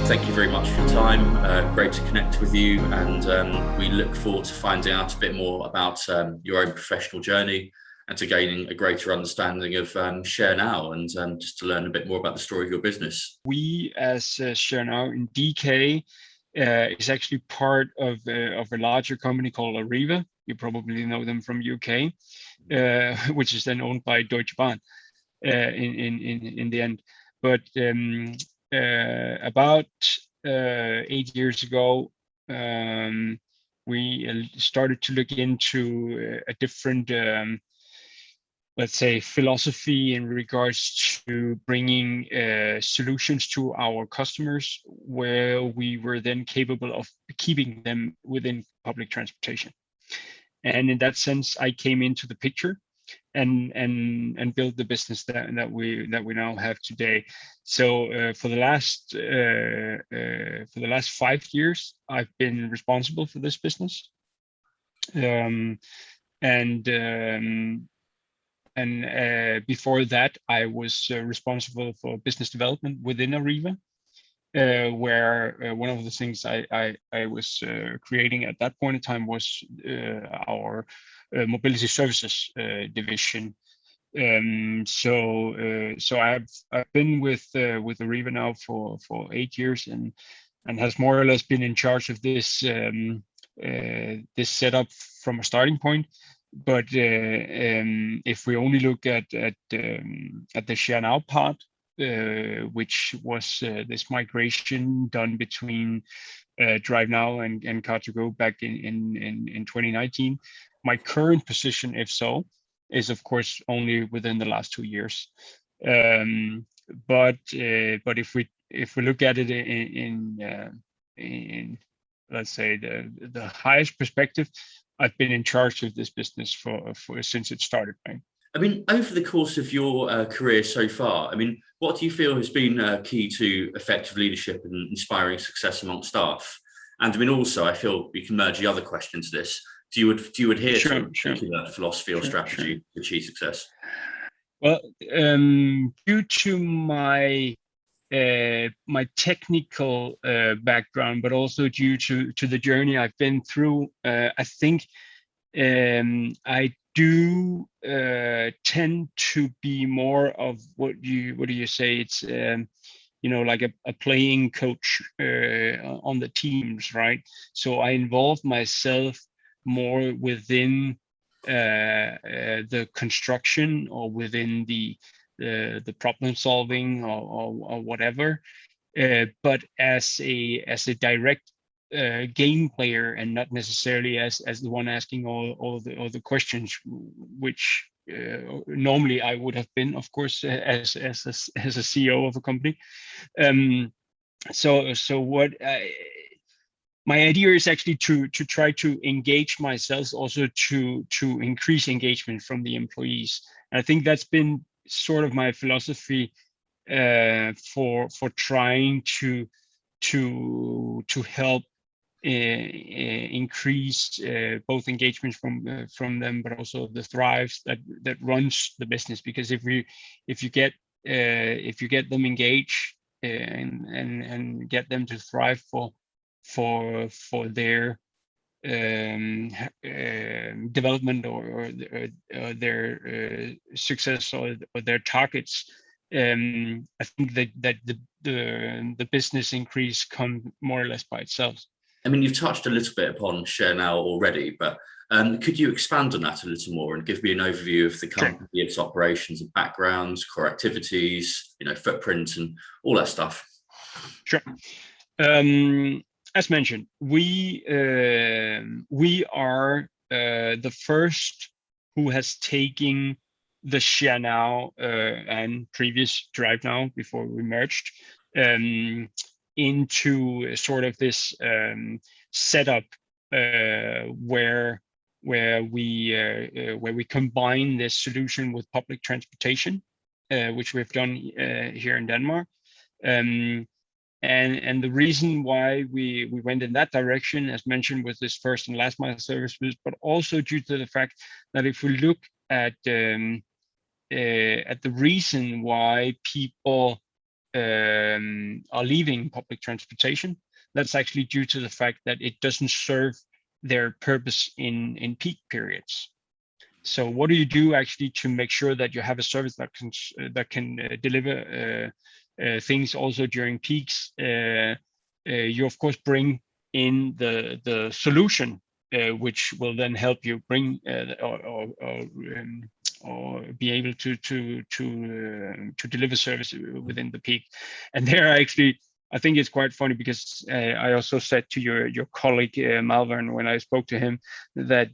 thank you very much for your time. Great to connect with you, and we look forward to finding out a bit more about your own professional journey and to gaining a greater understanding of Share Now and just to learn a bit more about the story of your business. We, as Share Now in DK, is actually part of a larger company called Arriva. You probably know them from UK, which is then owned by Deutsche Bahn in the end. But about 8 years ago, we started to look into a different, let's say, philosophy in regards to bringing solutions to our customers, where we were then capable of keeping them within public transportation. And in that sense, I came into the picture and build the business that we now have today. So for the last 5 years, I've been responsible for this business, and before that, I was responsible for business development within Arriva, where one of the things I was creating at that point in time was our mobility services division. So I've been with Arriva now for 8 years and has more or less been in charge of this this setup from a starting point. But if we only look at the Share Now part, which was this migration done between Drive Now and Car2Go back in 2019. My current position, if so, is of course only within the last 2 years. But if we look at it in let's say the highest perspective, I've been in charge of this business for since it started, right? I mean, over the course of your career so far, I mean, what do you feel has been key to effective leadership and inspiring success among staff? And I mean, also, I feel we can merge the other question to this. Do you adhere to a particular philosophy or strategy to achieve success? Well, due to my technical background, but also due to the journey I've been through, I think I do tend to be more of what do you say? It's like a playing coach on the teams, right? So I involve myself more within the construction or within the problem solving or whatever, but as a direct game player and not necessarily as the one asking all the questions, which normally I would have been, of course, as a CEO of a company. So what my idea is actually to try to engage myself, also to increase engagement from the employees. And I think that's been sort of my philosophy for trying to help increase both engagement from them, but also the thrives that runs the business. Because if you get them engaged and get them to thrive for their development or their success or their targets, I think that the business increase come more or less by itself. I mean, you've touched a little bit upon Share Now already, but could you expand on that a little more and give me an overview of the company, its operations and backgrounds, core activities, footprint and all that stuff? Sure. As mentioned, we are the first who has taken the Share Now and previous Drive Now before we merged into sort of this setup where we combine this solution with public transportation, which we've done here in Denmark. And the reason why we went in that direction, as mentioned, was this first and last mile services, but also due to the fact that if we look at the reason why people are leaving public transportation, that's actually due to the fact that it doesn't serve their purpose in peak periods. So what do you do actually to make sure that you have a service that can deliver things also during peaks? You of course bring in the solution, which will then help you bring or be able to deliver service within the peak. And there actually, I think it's quite funny because I also said to your colleague Malvern when I spoke to him that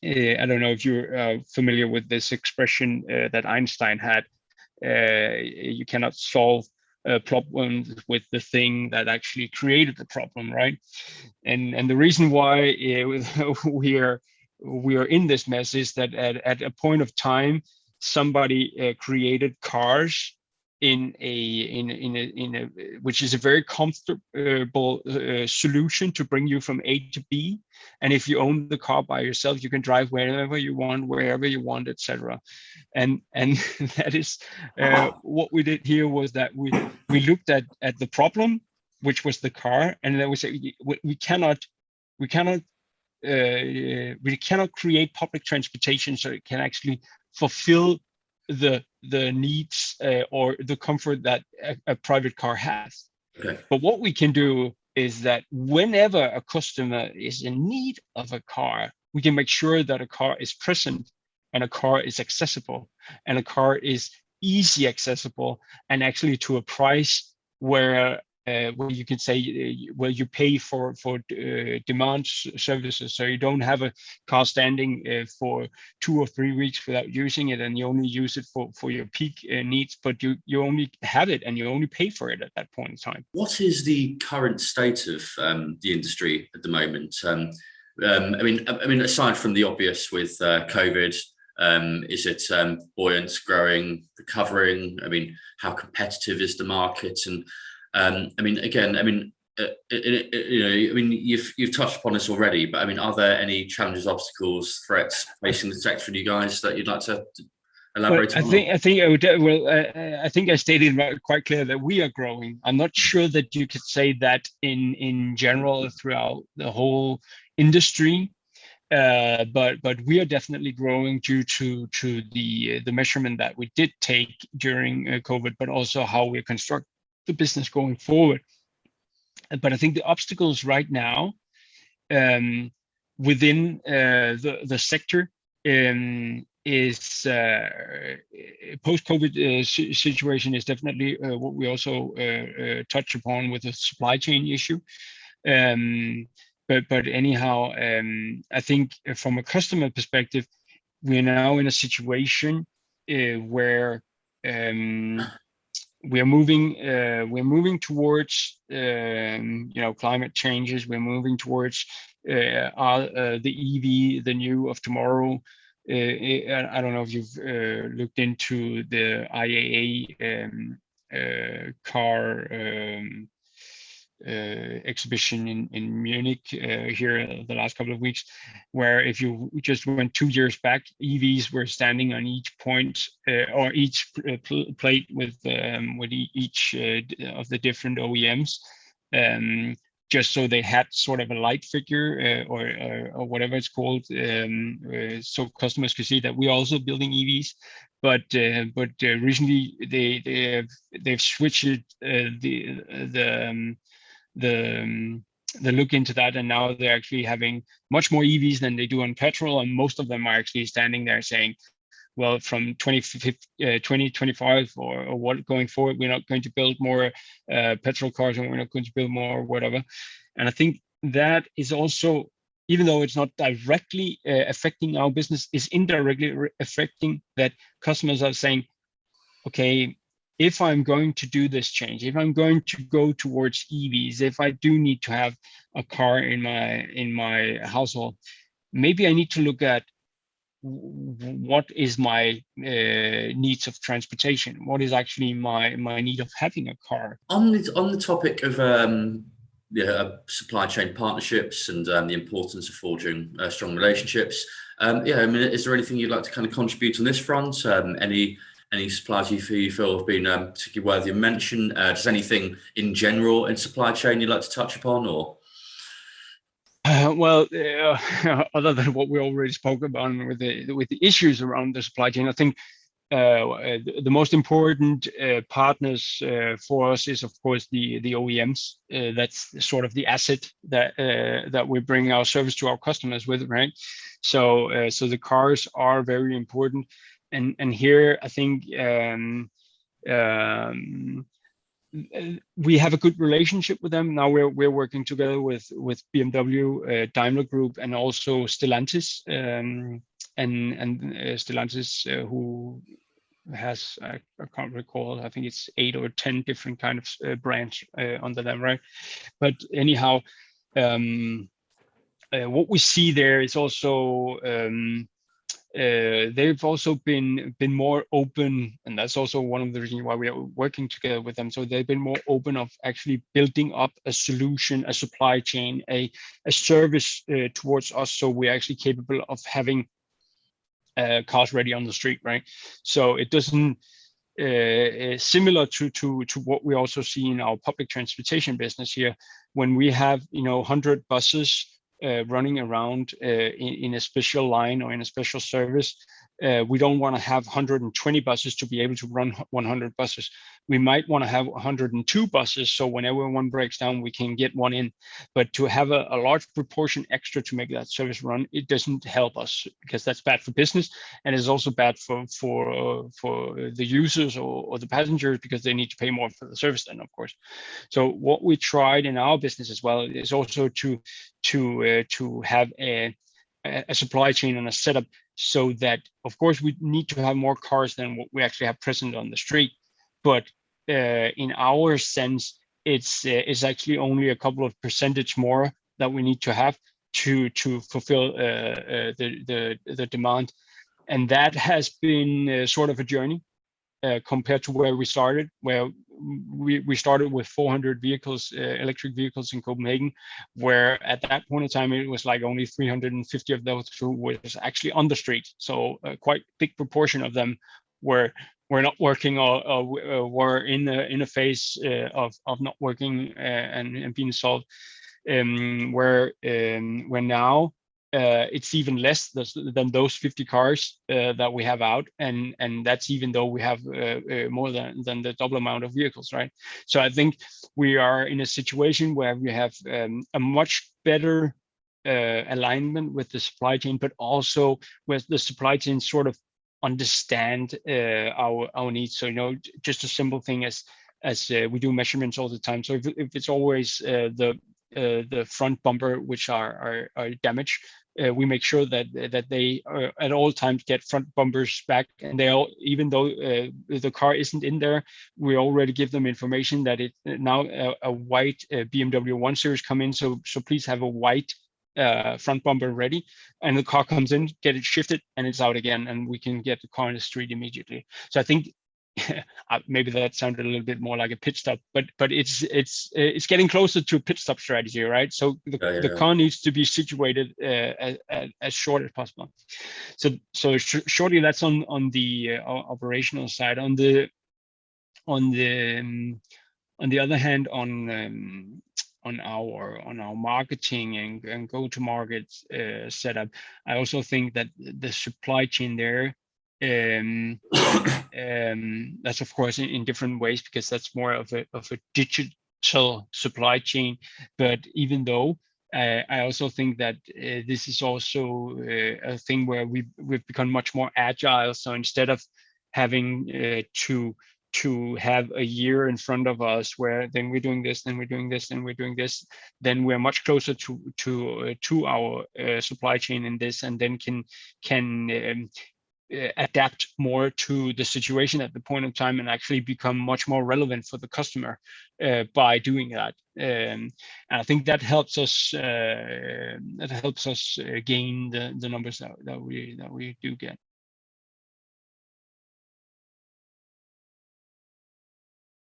I don't know if you're familiar with this expression that Einstein had. You cannot solve problems with the thing that actually created the problem, right? And the reason why we are in this mess is that at a point of time, somebody created cars in a which is a very comfortable solution to bring you from A to B. And if you own the car by yourself, you can drive wherever you want, wherever you want, etc. And that is what we did here was that we looked at the problem, which was the car, and then we said we cannot create public transportation so it can actually fulfill the needs or the comfort that a private car has. Okay. But what we can do is that whenever a customer is in need of a car, we can make sure that a car is present and a car is accessible and a car is easy accessible and actually to a price where you can say, well, you pay for demand services, so you don't have a car standing for 2 or 3 weeks without using it, and you only use it for your peak needs, but you only have it and you only pay for it at that point in time. What is the current state of the industry at the moment? I mean, aside from the obvious with COVID, is it buoyant, growing, recovering? I mean, how competitive is the market? And you've touched upon this already, but I mean, are there any challenges, obstacles, threats facing the sector for you guys that you'd like to elaborate on? I think I stated quite clear that we are growing. I'm not sure that you could say that in general throughout the whole industry, but we are definitely growing due to the measurement that we did take during COVID, but also how we construct the business going forward. But I think the obstacles right now within the sector is post-COVID situation is definitely what we also touch upon with the supply chain issue. But anyhow, I think from a customer perspective, we're now in a situation where we're moving towards climate changes. We're moving towards the EV, the new of tomorrow. I don't know if you've looked into the IAA car exhibition in Munich here the last couple of weeks, where if you just went 2 years back, EVs were standing on each point or each plate with each of the different OEMs, just so they had sort of a light figure or whatever it's called, so customers could see that we're also building EVs. But recently they've switched the look into that, and now they're actually having much more EVs than they do on petrol, and most of them are actually standing there saying, well, from 2025 or what going forward, we're not going to build more petrol cars, and we're not going to build more whatever. And I think that is also, even though it's not directly affecting our business, is indirectly affecting that customers are saying, okay, if I'm going to do this change, if I'm going to go towards EVs, if I do need to have a car in my household, maybe I need to look at what is my needs of transportation. What is actually my need of having a car? On the topic of supply chain partnerships and the importance of forging strong relationships, is there anything you'd like to kind of contribute on this front? Any Any suppliers you feel have been particularly worthy of mention? Just anything in general in supply chain you'd like to touch upon, or? Well, other than what we already spoke about with the issues around the supply chain, I think the most important partners for us is, of course, the OEMs. That's sort of the asset that we bring our service to our customers with, right? So the cars are very important, and here I think we have a good relationship with them. Now we're working together with BMW, Daimler Group, and also Stellantis, and Stellantis, who has I can't recall, I think it's 8 or 10 different kind of brands under them, right? But anyhow, what we see there is also they've also been more open, and that's also one of the reasons why we are working together with them. So they've been more open of actually building up a solution, a supply chain, a service towards us, so we're actually capable of having cars ready on the street, right? So it doesn't similar to what we also see in our public transportation business here, when we have 100 buses running around in a special line or in a special service. We don't want to have 120 buses to be able to run 100 buses. We might want to have 102 buses, so whenever one breaks down, we can get one in. But to have a large proportion extra to make that service run, it doesn't help us, because that's bad for business, and it's also bad for the users or the passengers, because they need to pay more for the service then, of course. So what we tried in our business as well is also to have a supply chain and a setup, so that, of course, we need to have more cars than what we actually have present on the street. But in our sense, it's actually only a couple of percentage more that we need to have to fulfill the demand, and that has been sort of a journey compared to where we started, where we started with 400 vehicles, electric vehicles in Copenhagen, where at that point in time it was like only 350 of those who was actually on the street. So a quite big proportion of them were not working, or were in a phase of not working and being solved. Where now it's even less than those 50 cars that we have out, and that's even though we have more than the double amount of vehicles, right? So I think we are in a situation where we have a much better alignment with the supply chain, but also with the supply chain sort of understand our needs. So just a simple thing as we do measurements all the time. So if it's always the front bumper which are damaged, we make sure that they at all times get front bumpers back, and they all, even though the car isn't in there, we already give them information that it now a white BMW 1 Series come in, so please have a white front bumper ready, and the car comes in, get it shifted, and it's out again, and we can get the car in the street immediately. So I think maybe that sounded a little bit more like a pit stop, but it's getting closer to a pit stop strategy, right? So the car needs to be situated as short as possible. So shortly, that's on the operational side. On the other hand, on our marketing and go-to-market setup, I also think that the supply chain there, that's of course in different ways, because that's more of a digital supply chain. But even though I also think that this is also a thing where we've become much more agile. So instead of having to have a year in front of us where then we're doing this, then we're doing this, then we're doing this, then we're much closer to our supply chain in this, and then can adapt more to the situation at the point of time, and actually become much more relevant for the customer by doing that. And I think that helps us gain the numbers that we do get.